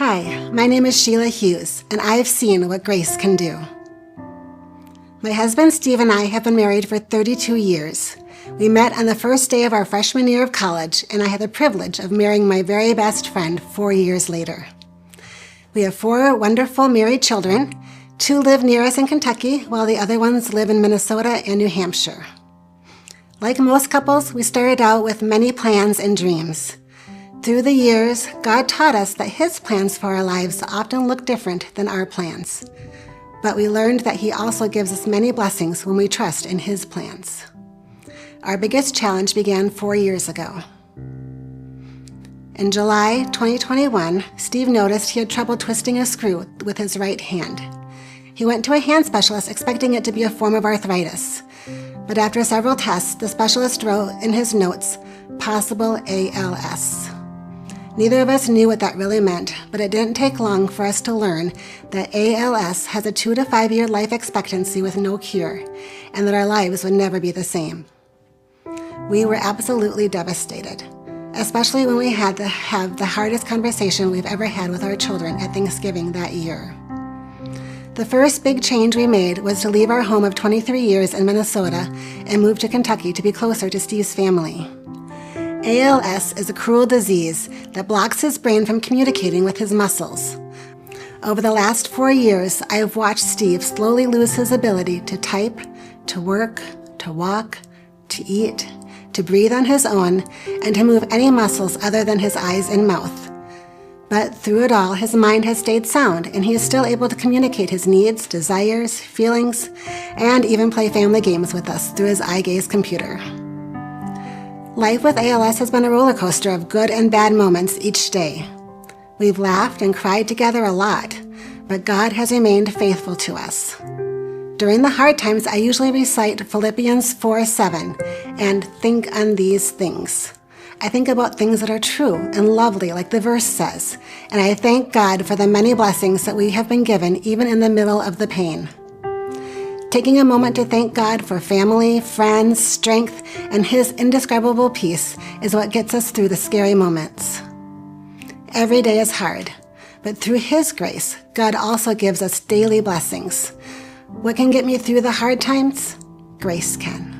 Hi, my name is Sheila Hughes, and I've seen what grace can do. My husband Steve and I have been married for 32 years. We met on the first day of our freshman year of college, and I had the privilege of marrying my very best friend 4 years later. We have 4 wonderful married children. 2 live near us in Kentucky, while the other ones live in Minnesota and New Hampshire. Like most couples, we started out with many plans and dreams. Through the years, God taught us that His plans for our lives often look different than our plans. But we learned that He also gives us many blessings when we trust in His plans. Our biggest challenge began 4 years ago. In July 2021, Steve noticed he had trouble twisting a screw with his right hand. He went to a hand specialist expecting it to be a form of arthritis. But after several tests, the specialist wrote in his notes, possible ALS. Neither of us knew what that really meant, but it didn't take long for us to learn that ALS has a 2 to 5 year life expectancy with no cure, and that our lives would never be the same. We were absolutely devastated, especially when we had to have the hardest conversation we've ever had with our children at Thanksgiving that year. The first big change we made was to leave our home of 23 years in Minnesota and move to Kentucky to be closer to Steve's family. ALS is a cruel disease that blocks his brain from communicating with his muscles. Over the last 4 years, I have watched Steve slowly lose his ability to type, to work, to walk, to eat, to breathe on his own, and to move any muscles other than his eyes and mouth. But through it all, his mind has stayed sound, and he is still able to communicate his needs, desires, feelings, and even play family games with us through his eye gaze computer. Life with ALS has been a roller coaster of good and bad moments each day. We've laughed and cried together a lot, but God has remained faithful to us. During the hard times, I usually recite Philippians 4:7 and think on these things. I think about things that are true and lovely, like the verse says, and I thank God for the many blessings that we have been given even in the middle of the pain. Taking a moment to thank God for family, friends, strength, and His indescribable peace is what gets us through the scary moments. Every day is hard, but through His grace, God also gives us daily blessings. What can get me through the hard times? Grace can.